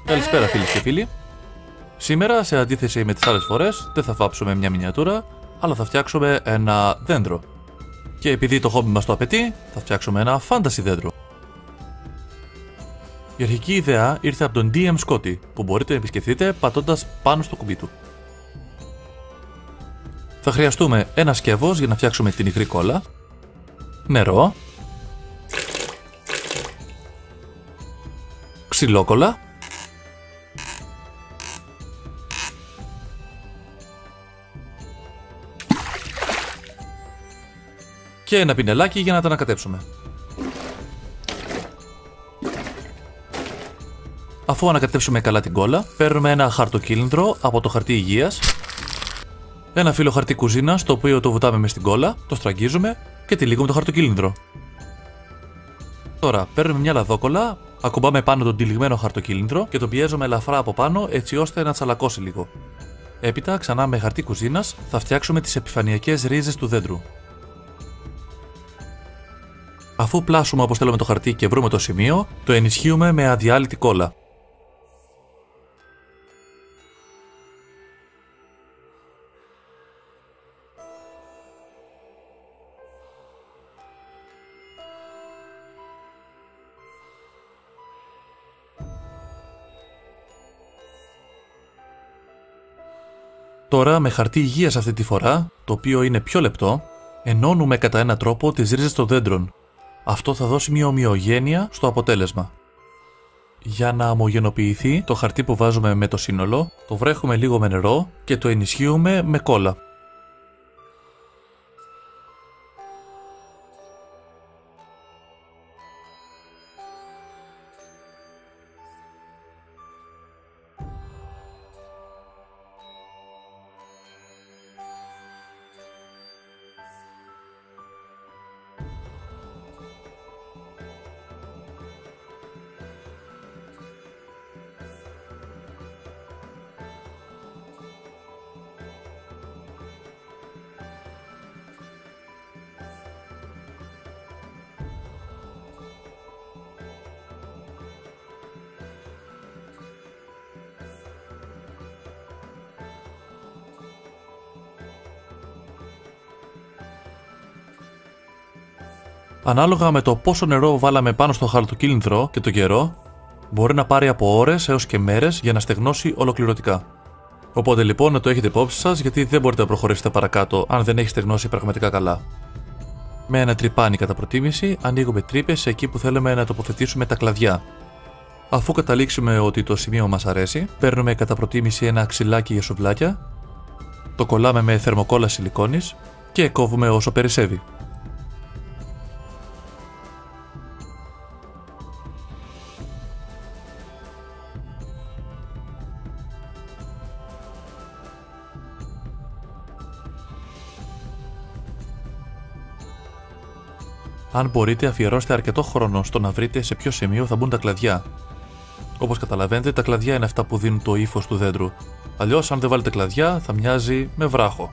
Καλησπέρα φίλες και φίλοι. Σήμερα, σε αντίθεση με τις άλλες φορές, δεν θα βάψουμε μια μινιατούρα, αλλά θα φτιάξουμε ένα δέντρο. Και επειδή το χόμπι μας το απαιτεί, θα φτιάξουμε ένα fantasy δέντρο. Η αρχική ιδέα ήρθε από τον DM Scotty, που μπορείτε να επισκεφτείτε πατώντας πάνω στο κουμπί του. Θα χρειαστούμε ένα σκεύος για να φτιάξουμε την υγρή κόλλα, νερό, ξυλόκολλα, και ένα πινελάκι για να τα ανακατέψουμε. Αφού ανακατέψουμε καλά την κόλλα, παίρνουμε ένα χαρτοκύλινδρο από το χαρτί υγείας, ένα φύλλο χαρτί κουζίνας, το οποίο το βουτάμε μες στην κόλλα, το στραγγίζουμε και τυλίγουμε το χαρτοκύλινδρο. Τώρα παίρνουμε μια λαδόκολλα, ακουμπάμε πάνω τον τυλιγμένο χαρτοκύλινδρο και τον πιέζουμε ελαφρά από πάνω έτσι ώστε να τσαλακώσει λίγο. Έπειτα, ξανά με χαρτί κουζίνας, θα φτιάξουμε τις επιφανειακές ρίζες του δέντρου. Αφού πλάσουμε όπως θέλουμε το χαρτί και βρούμε το σημείο, το ενισχύουμε με αδιάλειπτη κόλλα. Τώρα με χαρτί υγείας αυτή τη φορά, το οποίο είναι πιο λεπτό, ενώνουμε κατά έναν τρόπο τις ρίζες των δέντρων. Αυτό θα δώσει μια ομοιογένεια στο αποτέλεσμα. Για να ομογενοποιηθεί το χαρτί που βάζουμε με το σύνολο, το βρέχουμε λίγο με νερό και το ενισχύουμε με κόλλα. Ανάλογα με το πόσο νερό βάλαμε πάνω στο χαρτοκύλινδρο και το καιρό, μπορεί να πάρει από ώρες έως και μέρες για να στεγνώσει ολοκληρωτικά. Οπότε λοιπόν να το έχετε υπόψη σας, γιατί δεν μπορείτε να προχωρήσετε παρακάτω αν δεν έχει στεγνώσει πραγματικά καλά. Με ένα τρυπάνι κατά προτίμηση, ανοίγουμε τρύπες εκεί που θέλουμε να τοποθετήσουμε τα κλαδιά. Αφού καταλήξουμε ότι το σημείο μας αρέσει, παίρνουμε κατά προτίμηση ένα ξυλάκι για σουβλάκια, το κολλάμε με θερμοκόλλα σιλικόνης και κόβουμε όσο περισσεύει. Αν μπορείτε, αφιερώστε αρκετό χρόνο στο να βρείτε σε ποιο σημείο θα μπουν τα κλαδιά. Όπως καταλαβαίνετε, τα κλαδιά είναι αυτά που δίνουν το ύφος του δέντρου. Αλλιώς, αν δεν βάλετε κλαδιά, θα μοιάζει με βράχο.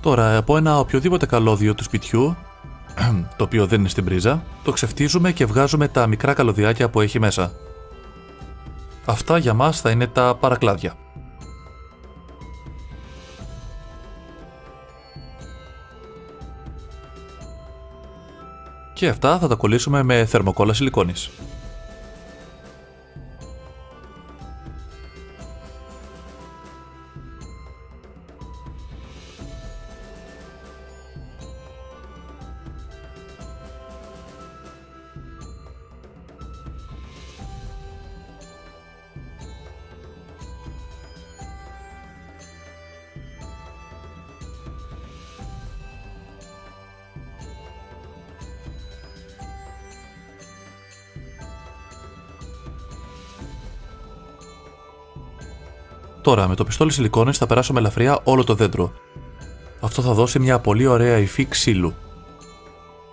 Τώρα, από ένα οποιοδήποτε καλώδιο του σπιτιού, το οποίο δεν είναι στην πρίζα, το ξεφτίζουμε και βγάζουμε τα μικρά καλωδιάκια που έχει μέσα. Αυτά για μας θα είναι τα παρακλάδια. Και αυτά θα τα κολλήσουμε με θερμοκόλλα σιλικόνης. Τώρα με το πιστόλι σιλικόνης θα περάσω με ελαφριά όλο το δέντρο. Αυτό θα δώσει μια πολύ ωραία υφή ξύλου.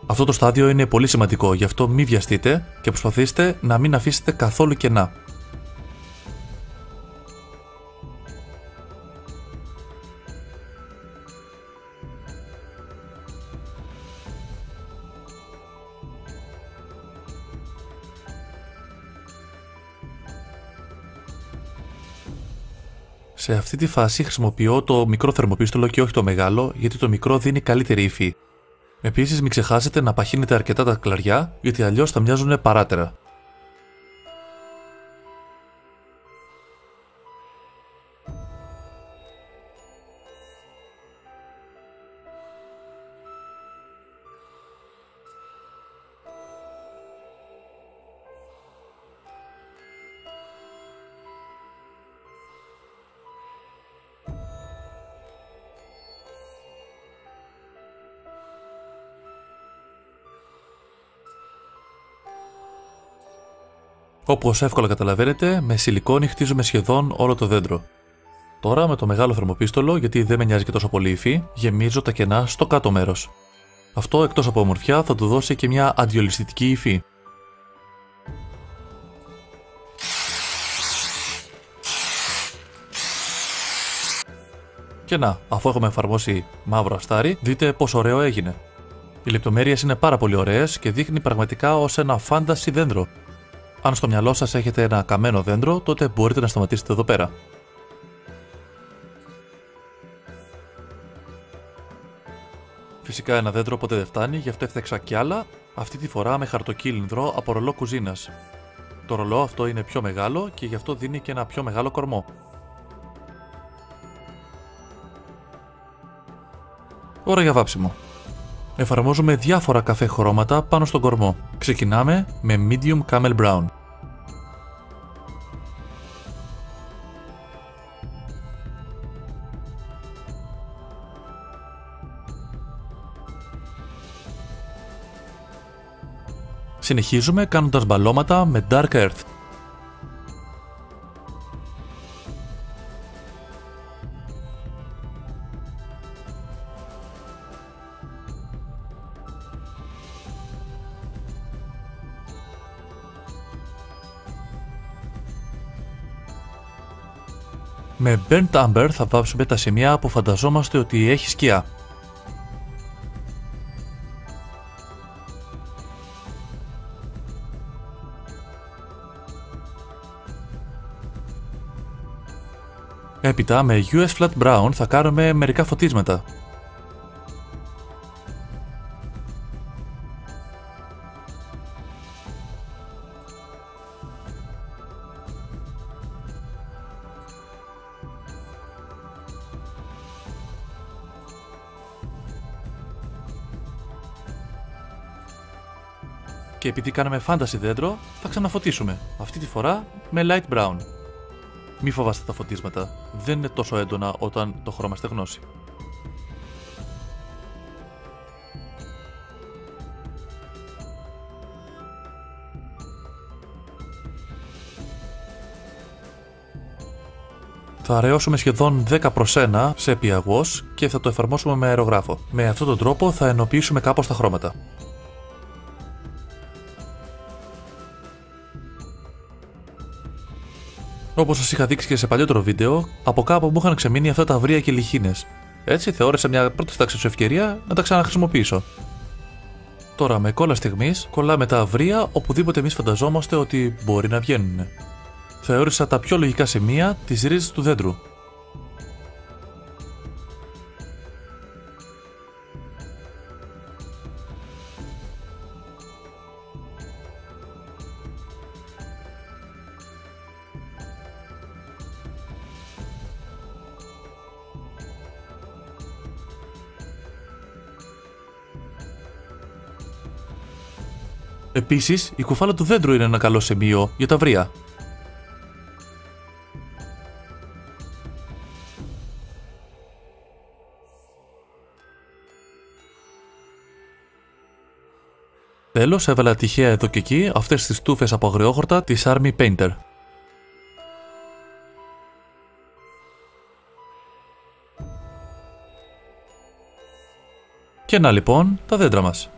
Αυτό το στάδιο είναι πολύ σημαντικό, γι' αυτό μην βιαστείτε και προσπαθήστε να μην αφήσετε καθόλου κενά. Σε αυτή τη φάση χρησιμοποιώ το μικρό θερμοπίστολο και όχι το μεγάλο, γιατί το μικρό δίνει καλύτερη υφή. Επίσης μην ξεχάσετε να παχύνετε αρκετά τα κλαριά, γιατί αλλιώς θα μοιάζουν παράτερα. Όπως εύκολα καταλαβαίνετε, με σιλικόνη χτίζουμε σχεδόν όλο το δέντρο. Τώρα με το μεγάλο θερμοπίστολο, γιατί δεν με νοιάζει και τόσο πολύ υφή, γεμίζω τα κενά στο κάτω μέρος. Αυτό εκτός από ομορφιά θα του δώσει και μια αντιολισθητική υφή. Και να, αφού έχουμε εφαρμόσει μαύρο αστάρι, δείτε πόσο ωραίο έγινε. Οι λεπτομέρειες είναι πάρα πολύ ωραίες και δείχνει πραγματικά ως ένα φάντασι δέντρο. Αν στο μυαλό σας έχετε ένα καμένο δέντρο, τότε μπορείτε να σταματήσετε εδώ πέρα. Φυσικά ένα δέντρο ποτέ δεν φτάνει, γι' αυτό έφτιαξα κι άλλα, αυτή τη φορά με χαρτοκύλινδρο από ρολό κουζίνας. Το ρολό αυτό είναι πιο μεγάλο και γι' αυτό δίνει και ένα πιο μεγάλο κορμό. Ώρα για βάψιμο. Εφαρμόζουμε διάφορα καφέ χρώματα πάνω στον κορμό. Ξεκινάμε με medium camel brown. Συνεχίζουμε κάνοντας μπαλώματα με dark earth. Με burnt amber θα βάψουμε τα σημεία που φανταζόμαστε ότι έχει σκιά. Έπειτα με US Flat Brown θα κάνουμε μερικά φωτίσματα. Και επειδή κάναμε φάνταση δέντρο, θα ξαναφωτίσουμε, αυτή τη φορά με light brown. Μη φοβάστε τα φωτίσματα, δεν είναι τόσο έντονα όταν το χρώμα στεγνώσει. Θα αραιώσουμε σχεδόν 10 προς 1 σε sepia wash και θα το εφαρμόσουμε με αερογράφο. Με αυτόν τον τρόπο θα ενοποιήσουμε κάπως τα χρώματα. Όπως σας είχα δείξει και σε παλιότερο βίντεο, από κάπου μου είχαν ξεμείνει αυτά τα αυρία και λιχίνες. Έτσι θεώρησα μια πρώτη τάξη σου ευκαιρία να τα ξαναχρησιμοποιήσω. Τώρα με κόλλα στιγμής κολλάμε τα αυρία οπουδήποτε εμείς φανταζόμαστε ότι μπορεί να βγαίνουν. Θεώρησα τα πιο λογικά σημεία τις ρίζες του δέντρου. Επίσης, η κουφάλα του δέντρου είναι ένα καλό σημείο για τα αυρία. Τέλος, έβαλα τυχαία εδώ και εκεί αυτές τις τούφες από αγριόχορτα της Army Painter. Και να λοιπόν τα δέντρα μας.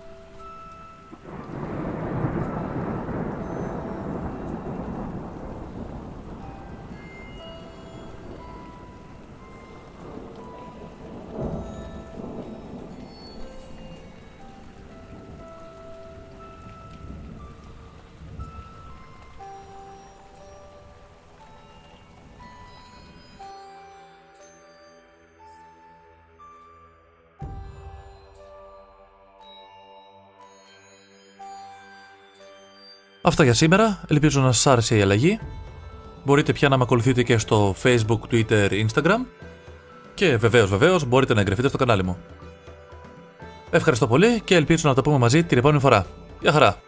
Αυτά για σήμερα, ελπίζω να σας άρεσε η αλλαγή. Μπορείτε πια να με ακολουθείτε και στο Facebook, Twitter, Instagram και βεβαίως μπορείτε να εγγραφείτε στο κανάλι μου. Ευχαριστώ πολύ και ελπίζω να τα πούμε μαζί την επόμενη φορά. Γεια χαρά!